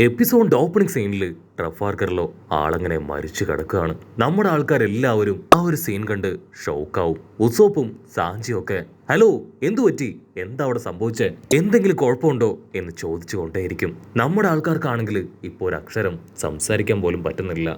എപ്പിസോഡിന്റെ opening സീനിൽ ട്രഫാർഗറിലോ ആളങ്ങനെ മരിച്ചു കിടക്കുകയാണ്. നമ്മുടെ ആൾക്കാരെല്ലാവരും ആ ഒരു സീൻ കണ്ട് ഷോക്കാവും. ഉസോപ്പും സാഞ്ചിയും ഒക്കെ ഹലോ എന്തു പറ്റി, എന്താ അവിടെ സംഭവിച്ചേ, എന്തെങ്കിലും കുഴപ്പമുണ്ടോ എന്ന് ചോദിച്ചുകൊണ്ടേയിരിക്കും. നമ്മുടെ ആൾക്കാർക്കാണെങ്കിൽ ഇപ്പോൾ ഒരു അക്ഷരം സംസാരിക്കാൻ പോലും പറ്റുന്നില്ല.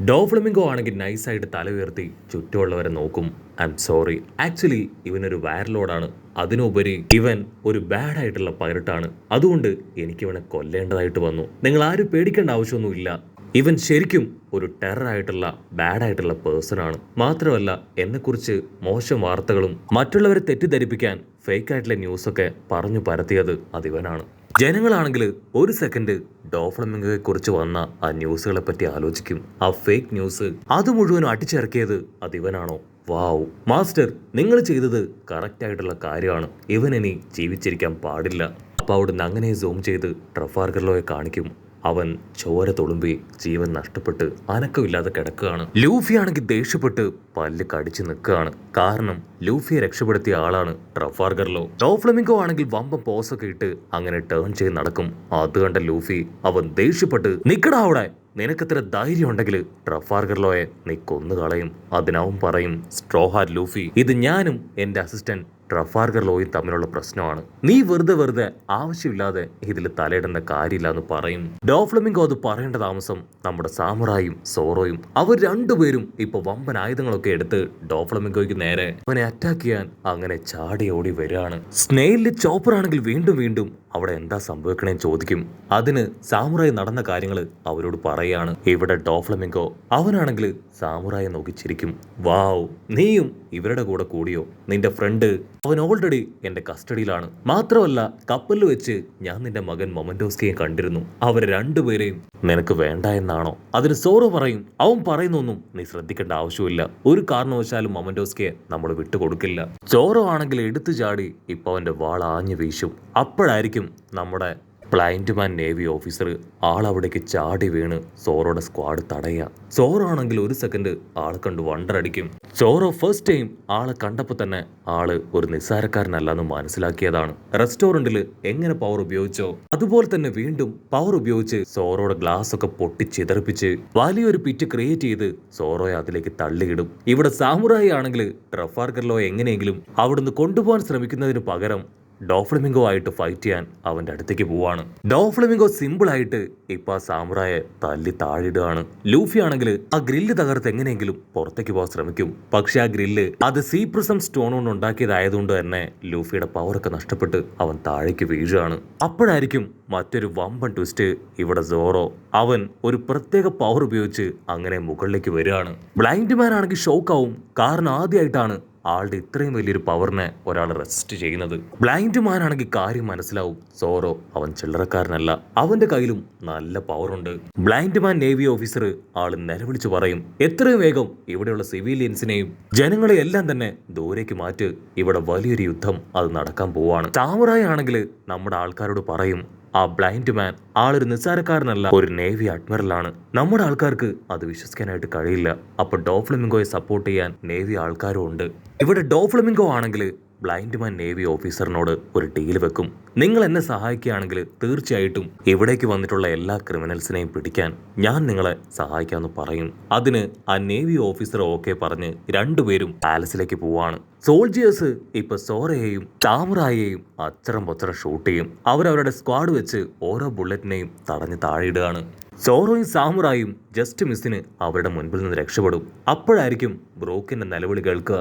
ഡോഫ്ലമിംഗോ ആണെങ്കിൽ നൈസായിട്ട് തല ഉയർത്തി ചുറ്റുമുള്ളവരെ നോക്കും. ഐ എം സോറി, ആക്ച്വലി ഇവനൊരു വാരലോഡാണ്, അതിനുപരി ഇവൻ ഒരു ബാഡ് ആയിട്ടുള്ള പൈറട്ടാണ്, അതുകൊണ്ട് എനിക്ക് ഇവനെ കൊല്ലേണ്ടതായിട്ട് വന്നു. നിങ്ങൾ ആരും പേടിക്കേണ്ട ആവശ്യമൊന്നുമില്ല. ഇവൻ ശരിക്കും ഒരു ടെറർ ആയിട്ടുള്ള ബാഡ് ആയിട്ടുള്ള പേഴ്സൺ ആണ്. മാത്രമല്ല എന്നെക്കുറിച്ച് മോശം വാർത്തകളും മറ്റുള്ളവരെ തെറ്റിദ്ധരിപ്പിക്കാൻ ഫേക്ക് ആയിട്ടുള്ള ന്യൂസൊക്കെ പറഞ്ഞു പരത്തിയത് അതിവനാണ്. ജനങ്ങളാണെങ്കിൽ ഒരു സെക്കൻഡ് ഡോഫ്ലമിംഗോയെ കുറിച്ച് വന്ന ആ ന്യൂസുകളെ പറ്റി ആലോചിക്കും. ആ ഫേക്ക് ന്യൂസ് അത് മുഴുവനും അടിച്ചിറക്കിയത് അതിവനാണോ? വാവ് മാസ്റ്റർ, നിങ്ങൾ ചെയ്തത് കറക്റ്റ് ആയിട്ടുള്ള കാര്യമാണ്. ഇവൻ ഇനി ജീവിച്ചിരിക്കാൻ പാടില്ല. അപ്പൊ അവിടുന്ന് അങ്ങനെ സൂം ചെയ്ത് ട്രഫാർഗർലോയെ കാണിക്കും. അവൻ ചോര തുളുമ്പി ജീവൻ നഷ്ടപ്പെട്ട് അനക്കമില്ലാതെ കിടക്കുകയാണ്. ലൂഫി ആണെങ്കിൽ ദേഷ്യപ്പെട്ട് പല്ല് കടിച്ചു നിൽക്കുകയാണ്. കാരണം ലൂഫിയെ രക്ഷപ്പെടുത്തിയ ആളാണ് ട്രഫാർഗർലോ. ഡോഫ്ലമിംഗോ ആണെങ്കിൽ വമ്പം പോസൊക്കെ ഇട്ട് അങ്ങനെ ടേൺ ചെയ്ത് നടക്കും. അത് കണ്ട ലൂഫി അവൻ ദേഷ്യപ്പെട്ട് നിക്കടാ അവിടെ, നിനക്കെത്ര ധൈര്യം ഉണ്ടെങ്കിൽ ട്രഫാർഗർലോയെ നീ കൊന്നുകളയും. അതിനവൻ പറയും സ്ട്രോഹാർ ലൂഫി, ഇത് ഞാനും എന്റെ അസിസ്റ്റന്റ് ട്രഫാർഗർലോയും തമ്മിലുള്ള പ്രശ്നമാണ്. നീ വെറുതെ ആവശ്യമില്ലാതെ ഇതിൽ തലയിടേണ്ട കാര്യമില്ല എന്ന് പറയും. ഡോഫ്ലമിംഗോ അത് പറയേണ്ട താമസം നമ്മുടെ സാമുറായും സോറോയും അവർ രണ്ടുപേരും ഇപ്പൊ വമ്പൻ ആയുധങ്ങളൊക്കെ എടുത്ത് ഡോഫ്ലമിംഗോയ്ക്ക് നേരെ അവനെ അറ്റാക്ക് ചെയ്യാൻ അങ്ങനെ ചാടി ഓടി വരികയാണ്. സ്നെയിലിലെ ചോപ്പർ ആണെങ്കിൽ വീണ്ടും അവിടെ എന്താ സംഭവിക്കണേന്ന് ചോദിക്കും. അതിന് സാമുറായി നടന്ന കാര്യങ്ങൾ അവരോട് പറയാണ്. ഇവിടെ ഡോഫ്ലമിംഗോ അവനാണെങ്കിൽ സാമുറായെ നോക്കി ചിരിക്കും. വാവ്, നീയും ഇവരുടെ കൂടെ കൂടിയോ? നിന്റെ ഫ്രണ്ട് അവൻ ഓൾറെഡി എന്റെ കസ്റ്റഡിയിലാണ്. മാത്രമല്ല കപ്പലിൽ വെച്ച് ഞാൻ നിന്റെ മകൻ മൊമന്റോസ്കിയെ കണ്ടിരുന്നു. അവരെ രണ്ടുപേരെയും നിനക്ക് വേണ്ട എന്നാണോ? അതിന് സോറോ പറയും അവൻ പറയുന്നൊന്നും നീ ശ്രദ്ധിക്കേണ്ട ആവശ്യമില്ല. ഒരു കാരണവശാലും മൊമന്റോസ്കിയെ നമ്മൾ വിട്ടുകൊടുക്കില്ല. സോറോ ആണെങ്കിൽ എടുത്തു ചാടി ഇപ്പൊ അവന്റെ വാൾ ആഞ്ഞു വീശും. അപ്പോഴായിരിക്കും നമ്മുടെ ബ്ലൈൻഡ് മാൻ നേവി ഓഫീസർ ആളവിടേക്ക് ചാടി വീണ് സോറോയുടെ സ്ക്വാഡ് തടയുക. സോറോ ആണെങ്കിൽ ഒരു സെക്കൻഡ് ആളെ കണ്ട് വണ്ടറടിക്കും. സോറോ ഫസ്റ്റ് ടൈം ആളെ കണ്ടപ്പോൾ തന്നെ ആള് ഒരു നിസ്സാരക്കാരനല്ലെന്ന് മനസ്സിലാക്കിയതാണ്. റെസ്റ്റോറന്റിൽ എങ്ങനെ പവർ ഉപയോഗിച്ചോ അതുപോലെ തന്നെ വീണ്ടും പവർ ഉപയോഗിച്ച് സോറോയുടെ ഗ്ലാസ് ഒക്കെ പൊട്ടിച്ചിതറിപ്പിച്ച് വലിയൊരു പിറ്റ് ക്രിയേറ്റ് ചെയ്ത് സോറോയെ അതിലേക്ക് തള്ളിയിടും. ഇവിടെ സാമുറായി ആണെങ്കിൽ ട്രഫാർഗർലോയെ എങ്ങനെയെങ്കിലും അവിടുന്ന് കൊണ്ടുപോകാൻ ശ്രമിക്കുന്നതിന് പകരം ഡോഫ്ലമിംഗോ ആയിട്ട് ഫൈറ്റ് ചെയ്യാൻ അവന്റെ അടുത്തേക്ക് പോവാണ്. ഡോഫ്ലമിംഗോ സിമ്പിൾ ആയിട്ട് ഇപ്പൊ ആ സാമുറായെ തല്ലി താഴിടുകയാണ്. ലൂഫി ആണെങ്കിൽ ആ ഗ്രില്ല് തകർത്ത് എങ്ങനെയെങ്കിലും പുറത്തേക്ക് പോകാൻ ശ്രമിക്കും. പക്ഷെ ആ ഗ്രില്ല് അത് സീപ്രിസം സ്റ്റോൺ കൊണ്ട് ഉണ്ടാക്കിയതായതുകൊണ്ട് തന്നെ ലൂഫിയുടെ പവറൊക്കെ നഷ്ടപ്പെട്ട് അവൻ താഴേക്ക് വീഴുകയാണ്. അപ്പോഴായിരിക്കും മറ്റൊരു വമ്പൻ ട്വിസ്റ്റ്. ഇവിടെ സോറോ അവൻ ഒരു പ്രത്യേക പവർ ഉപയോഗിച്ച് അങ്ങനെ മുകളിലേക്ക് വരികയാണ്. ബ്ലൈൻഡ് മാൻ ആണെങ്കിൽ ഷോക്കാവും. കാരണം ആദ്യമായിട്ടാണ് ആളുടെ ഇത്രയും വലിയൊരു പവറിനെ ഒരാൾ റെസിസ്റ്റ് ചെയ്യുന്നത്. ബ്ലൈൻഡ് മാൻ ആണെങ്കിൽ കാര്യം മനസ്സിലാവും. സോറോ അവൻ ചില്ലറക്കാരനല്ല, അവന്റെ കയ്യിലും നല്ല പവറുണ്ട്. ബ്ലൈൻഡ് മാൻ നേവി ഓഫീസർ ആള് നിലവിളിച്ചു പറയും എത്രയും വേഗം ഇവിടെയുള്ള സിവിലിയൻസിനെയും ജനങ്ങളെ എല്ലാം തന്നെ ദൂരേക്ക് മാറ്റ്, ഇവിടെ വലിയൊരു യുദ്ധം അത് നടക്കാൻ പോവാണ്. സാമുറായി ആണെങ്കിൽ നമ്മുടെ ആൾക്കാരോട് പറയും ആ ബ്ലൈൻഡ് മാൻ ആളൊരു നിസ്സാരക്കാരനല്ല, ഒരു നേവി അഡ്മിറലാണ്. നമ്മുടെ ആൾക്കാർക്ക് അത് വിശ്വസിക്കാനായിട്ട് കഴിയില്ല. അപ്പൊ ഡോഫ്ലമിംഗോയെ സപ്പോർട്ട് ചെയ്യാൻ നേവി ആൾക്കാരും ഉണ്ട്. ഇവിടെ ഡോഫ്ലമിംഗോ ആണെങ്കിൽ ബ്ലൈൻഡ് മാൻ നേവി ഓഫീസറിനോട് ഒരു ഡീൽ വെക്കും. നിങ്ങൾ എന്നെ സഹായിക്കുകയാണെങ്കിൽ തീർച്ചയായിട്ടും ഇവിടേക്ക് വന്നിട്ടുള്ള എല്ലാ ക്രിമിനൽസിനെയും പിടിക്കാൻ ഞാൻ നിങ്ങളെ സഹായിക്കാമെന്ന് പറയും. അതിന് ആ നേവി ഓഫീസർ ഓക്കെ പറഞ്ഞ് രണ്ടുപേരും പാലസിലേക്ക് പോവാണ്. സോൾജിയേഴ്സ് ഇപ്പൊ സോറയെയും സാമുറായെയും അച്ചറം പൊച്ചറം ഷൂട്ട് ചെയ്യും. അവരവരുടെ സ്ക്വാഡ് വെച്ച് ഓരോ ബുള്ളറ്റിനെയും തടഞ്ഞ് താഴെയിടുകയാണ്. സോറോയും സാമുറായും ജസ്റ്റ് മിസ്സിന് അവരുടെ മുൻപിൽ നിന്ന് രക്ഷപ്പെടും. അപ്പോഴായിരിക്കും ബ്രോക്കിന്റെ നിലവിളി കേൾക്കുക.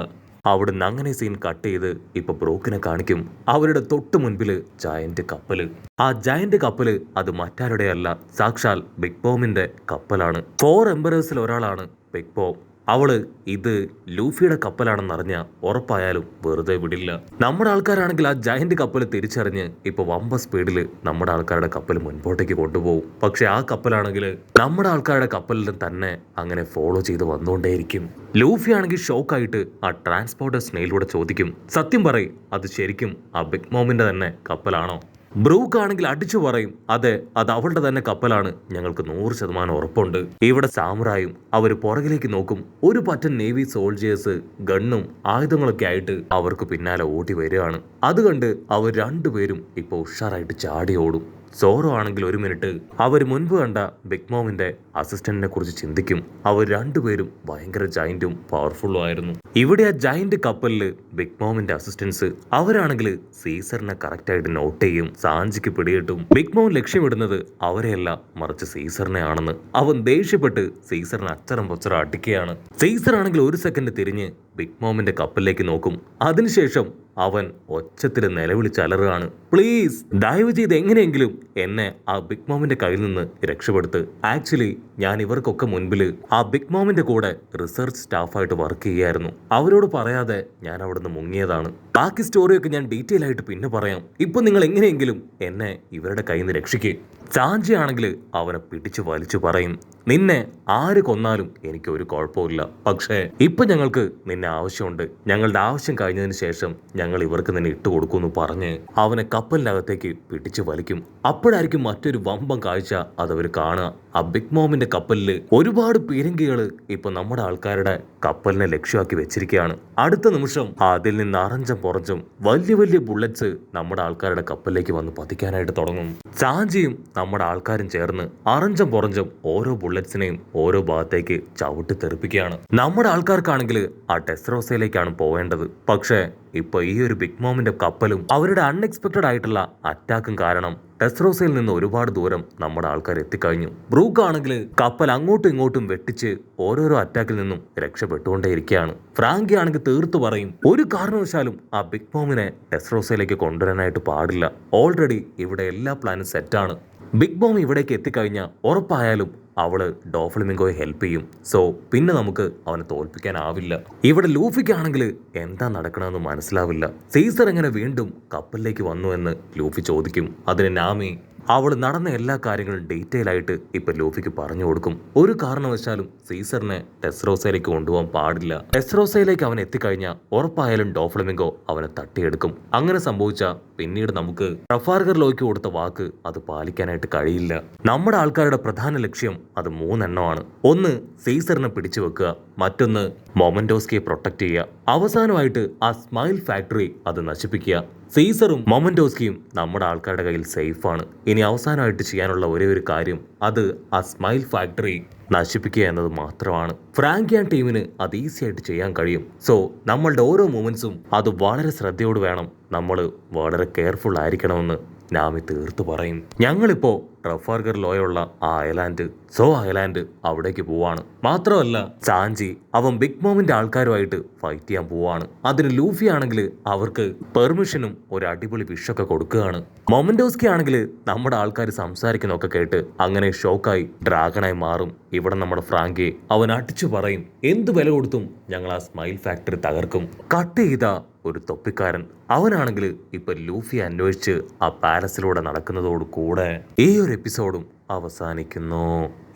അവിടുന്ന് അങ്ങനെ സീൻ കട്ട് ചെയ്ത് ഇപ്പൊ ബ്രോക്കിനെ കാണിക്കും. അവരുടെ തൊട്ട് മുൻപില് ജയന്റ് കപ്പല്. ആ ജയന്റ് കപ്പല് അത് മറ്റാരുടെയല്ല, സാക്ഷാൽ ബിഗ് ബോമിന്റെ കപ്പലാണ്. 4 എംപറേഴ്സിൽ ഒരാളാണ് ബിഗ് ബോം. അവള് ഇത് ലൂഫിയുടെ കപ്പലാണെന്നറിഞ്ഞ ഉറപ്പായാലും വെറുതെ വിടില്ല. നമ്മുടെ ആൾക്കാരാണെങ്കിൽ ആ ജയന്റ് കപ്പൽ തിരിച്ചറിഞ്ഞ് ഇപ്പൊ വമ്പ സ്പീഡിൽ നമ്മുടെ ആൾക്കാരുടെ കപ്പൽ മുൻപോട്ടേക്ക് കൊണ്ടുപോകും. പക്ഷെ ആ കപ്പലാണെങ്കിൽ നമ്മുടെ ആൾക്കാരുടെ കപ്പലിൽ തന്നെ അങ്ങനെ ഫോളോ ചെയ്ത് വന്നുകൊണ്ടേയിരിക്കും. ലൂഫി ആണെങ്കിൽ ഷോക്കായിട്ട് ആ ട്രാൻസ്പോർട്ടർ സ്നെയിലൂടെ ചോദിക്കും സത്യം പറയും, അത് ശരിക്കും ആ ബിഗ് മോമിന്റെ തന്നെ കപ്പലാണോ? ബ്രൂക്ക് ആണെങ്കിൽ അടിച്ചു പറയും അതെ, അത് അവളുടെ തന്നെ കപ്പലാണ്, ഞങ്ങൾക്ക് 100% ഉറപ്പുണ്ട്. ഇവിടെ സാമുറായും അവര് പുറകിലേക്ക് നോക്കും. ഒരു പറ്റൻ നേവി സോൾജിയേഴ്സ് ഗണ്ണും ആയുധങ്ങളൊക്കെ ആയിട്ട് അവർക്ക് പിന്നാലെ ഓടി വരികയാണ്. അതുകണ്ട് അവർ രണ്ടുപേരും ഇപ്പൊ ഉഷാറായിട്ട് ചാടി ഓടും. സോറോ ആണെങ്കിൽ ഒരു മിനിറ്റ് അവർ മുൻപ് കണ്ട ബിഗ് മോമിന്റെ അസിസ്റ്റന്റിനെ കുറിച്ച് ചിന്തിക്കും. അവർ രണ്ടുപേരും ഭയങ്കര ജൈന്റും പവർഫുള്ളും ആയിരുന്നു. ഇവിടെ ആ ജൈന്റ് കപ്പലില് ബിഗ് മോമിന്റെ അസിസ്റ്റൻസ് അവരാണെങ്കിൽ സീസറിനെ കറക്റ്റ് ആയിട്ട് നോട്ട് ചെയ്യും. സാഞ്ചിക്ക് പിടികിട്ടും ബിഗ് മോം ലക്ഷ്യമിടുന്നത് അവരെയല്ല മറിച്ച് സീസറിനെ ആണെന്ന്. അവൻ ദേഷ്യപ്പെട്ട് സീസറിനെ അച്ചറം പൊച്ചറ അടിക്കുകയാണ്. സീസർ ആണെങ്കിൽ ഒരു സെക്കൻഡ് തിരിഞ്ഞ് ബിഗ് മോമിന്റെ കപ്പലിലേക്ക് നോക്കും. അതിനുശേഷം അവൻ ഒച്ചത്തിൽ നിലവിളിച്ചലറുകയാണ്, പ്ലീസ് ദയവ് ചെയ്ത് എങ്ങനെയെങ്കിലും എന്നെ ആ ബിഗ് മോമിന്റെ കയ്യിൽ നിന്ന് രക്ഷപ്പെടുത്ത്. ആക്ച്വലി ഞാൻ ഇവർക്കൊക്കെ മുൻപില് ആ ബിഗ് മോമിന്റെ കൂടെ റിസർച്ച് സ്റ്റാഫായിട്ട് വർക്ക് ചെയ്യായിരുന്നു. അവരോട് പറയാതെ ഞാൻ അവിടുന്ന് മുങ്ങിയതാണ്. ബാക്കി സ്റ്റോറിയൊക്കെ ഞാൻ ഡീറ്റെയിൽ ആയിട്ട് പിന്നെ പറയാം. ഇപ്പൊ നിങ്ങൾ എങ്ങനെയെങ്കിലും എന്നെ ഇവരുടെ കയ്യിൽ നിന്ന് രക്ഷിക്കുക. സാഞ്ചി ആണെങ്കിൽ അവനെ പിടിച്ചു വലിച്ചു പറയും, നിന്നെ ആര് കൊന്നാലും എനിക്ക് ഒരു കുഴപ്പമില്ല. പക്ഷേ ഇപ്പൊ ഞങ്ങൾക്ക് നിന്നെ ആവശ്യമുണ്ട്. ഞങ്ങളുടെ ആവശ്യം കഴിഞ്ഞതിന് ശേഷം ഞങ്ങൾ ഇവർക്ക് നിന്നെ ഇട്ടുകൊടുക്കുമെന്ന് പറഞ്ഞ് അവനെ കപ്പലിനകത്തേക്ക് പിടിച്ചു വലിക്കും. അപ്പോഴായിരിക്കും മറ്റൊരു വമ്പം കാഴ്ച അതവർ കാണുക. ആ ബിഗ് മോമിന്റെ കപ്പലില് ഒരുപാട് പീരങ്കികള് ഇപ്പൊ നമ്മുടെ ആൾക്കാരുടെ കപ്പലിനെ ലക്ഷ്യമാക്കി വെച്ചിരിക്കുകയാണ്. അടുത്ത നിമിഷം അതിൽ നിന്ന് അറഞ്ചം പുറഞ്ചും വലിയ വലിയ ബുള്ളറ്റ്സ് നമ്മുടെ ആൾക്കാരുടെ കപ്പലിലേക്ക് വന്ന് പതിക്കാനായിട്ട് തുടങ്ങും. സാഞ്ചിയും നമ്മുടെ ആൾക്കാരും ചേർന്ന് അറഞ്ചം പുറഞ്ചും ഓരോ ബുള്ളറ്റ്സിനെയും ഓരോ ഭാഗത്തേക്ക് ചവിട്ടി തെറിപ്പിക്കുകയാണ്. നമ്മുടെ ആൾക്കാർക്കാണെങ്കിൽ ആ ടെസ്റോസയിലേക്കാണ് പോവേണ്ടത്. പക്ഷേ ഇപ്പൊ ഈ ഒരു ബിഗ് മോമിന്റെ കപ്പലും അവരുടെ അൺഎക്സ്പെക്ടഡ് ആയിട്ടുള്ള അറ്റാക്കും കാരണം ടെസ്റോസയിൽ നിന്ന് ഒരുപാട് ദൂരം നമ്മുടെ ആൾക്കാർ എത്തിക്കഴിഞ്ഞു. ബ്രൂക്ക് ആണെങ്കിൽ കപ്പൽ അങ്ങോട്ടും ഇങ്ങോട്ടും വെട്ടിച്ച് ഓരോരോ അറ്റാക്കിൽ നിന്നും രക്ഷപ്പെട്ടുകൊണ്ടേയിരിക്കുകയാണ്. ഫ്രാങ്കി ആണെങ്കിൽ തീർത്തു പറയും, ഒരു കാരണവശാലും ആ ബിഗ് മോമിനെ ടെസ്റോസയിലേക്ക് കൊണ്ടുവരാനായിട്ട് പാടില്ല. ഓൾറെഡി ഇവിടെ എല്ലാ പ്ലാനും സെറ്റാണ്. ബിഗ് മോം ഇവിടേക്ക് എത്തിക്കഴിഞ്ഞാൽ ഉറപ്പായാലും അവള് ഡോഫ്ലമിംഗോയെ ഹെൽപ്പ് ചെയ്യും. സോ പിന്നെ നമുക്ക് അവനെ തോൽപ്പിക്കാനാവില്ല. ഇവിടെ ലൂഫിക്കാണെങ്കിൽ എന്താ നടക്കണമെന്ന് മനസ്സിലാവില്ല. സീസർ എങ്ങനെ വീണ്ടും കപ്പലിലേക്ക് വന്നു എന്ന് ലൂഫി ചോദിക്കും. അതിന് നാമി അവൾ നടന്ന എല്ലാ കാര്യങ്ങളും ഡീറ്റെയിൽ ആയിട്ട് ഇപ്പൊ ലൂഫിക്ക് പറഞ്ഞു കൊടുക്കും. ഒരു കാരണവശാലും സീസറിനെ ടെസ്റോസയിലേക്ക് കൊണ്ടുപോകാൻ പാടില്ല. ടെസ്റോസയിലേക്ക് അവൻ എത്തിക്കഴിഞ്ഞാൽ ഉറപ്പായാലും ഡോഫ്ലമിംഗോ അവനെ തട്ടിയെടുക്കും. അങ്ങനെ സംഭവിച്ചാൽ പിന്നീട് നമുക്ക് ട്രഫാൽഗർ ലോയ്ക്ക് കൊടുത്ത വാക്ക് അത് പാലിക്കാനായിട്ട് കഴിയില്ല. നമ്മുടെ ആൾക്കാരുടെ പ്രധാന ലക്ഷ്യം അത് 3 എണ്ണമാണ്. ഒന്ന് സീസറിനെ പിടിച്ചു വെക്കുക, മറ്റൊന്ന് മൊമന്റോസ്കിയെ പ്രൊട്ടക്ട് ചെയ്യുക, അവസാനമായിട്ട് ആ സ്മൈൽ ഫാക്ടറി അത് നശിപ്പിക്കുക. സീസറും മൊമന്റോസ്കിയും നമ്മുടെ ആൾക്കാരുടെ കയ്യിൽ സേഫാണ്. ഇനി അവസാനമായിട്ട് ചെയ്യാനുള്ള ഒരേ ഒരു കാര്യം അത് ആ സ്മൈൽ ഫാക്ടറി നശിപ്പിക്കുക എന്നത് മാത്രമാണ്. ഫ്രാങ്കി ആൻഡ് ടീമിന് അത് ഈസി ആയിട്ട് ചെയ്യാൻ കഴിയും. സോ നമ്മളുടെ ഓരോ മൂമെന്റ്സും അത് വളരെ ശ്രദ്ധയോട് വേണം. നമ്മൾ വളരെ കെയർഫുൾ ആയിരിക്കണമെന്ന് നാമി തീർത്തു പറയും. ഞങ്ങളിപ്പോ ട്രഫാൽഗർ ലോയുള്ള ആ ഐലാൻഡ് അവിടേക്ക് പോവാണ്. മാത്രമല്ല സാഞ്ചി അവൻ ബിഗ് മോമിന്റെ ആൾക്കാരുമായിട്ട് ഫൈറ്റ് ചെയ്യാൻ പോവാണ്. അതിന് ലൂഫി ആണെങ്കിൽ അവർക്ക് പെർമിഷനും ഒരു അടിപൊളി വിഷൊക്കെ കൊടുക്കുകയാണ്. മൊമന്റോസ്കി ആണെങ്കിൽ നമ്മുടെ ആൾക്കാർ സംസാരിക്കുന്നൊക്കെ കേട്ട് അങ്ങനെ ഷോക്കായി ഡ്രാഗണായി മാറും. ഇവിടെ നമ്മുടെ ഫ്രാങ്കി അവൻ അടിച്ചു പറയും, എന്ത് വില കൊടുത്തും ഞങ്ങൾ ആ സ്മൈൽ ഫാക്ടറി തകർക്കും. കട്ട് ചെയ്ത ഒരു തൊപ്പിക്കാരൻ അവനാണെങ്കിൽ ഇപ്പൊ ലൂഫി അന്വേഷിച്ച് ആ പാലസിലൂടെ നടക്കുന്നതോട് കൂടെ ഈ ഒരു എപ്പിസോഡും അവസാനിക്കുന്നു.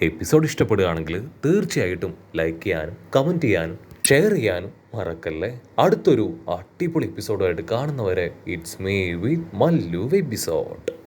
എപ്പിസോഡ് ഇഷ്ടപ്പെടുകയാണെങ്കിൽ തീർച്ചയായിട്ടും ലൈക്ക് ചെയ്യാനും കമന്റ് ചെയ്യാനും ഷെയർ ചെയ്യാനും മറക്കല്ലേ. അടുത്തൊരു അടിപൊളി എപ്പിസോഡുമായിട്ട് കാണുന്നവരെ it's me with Mallu episode.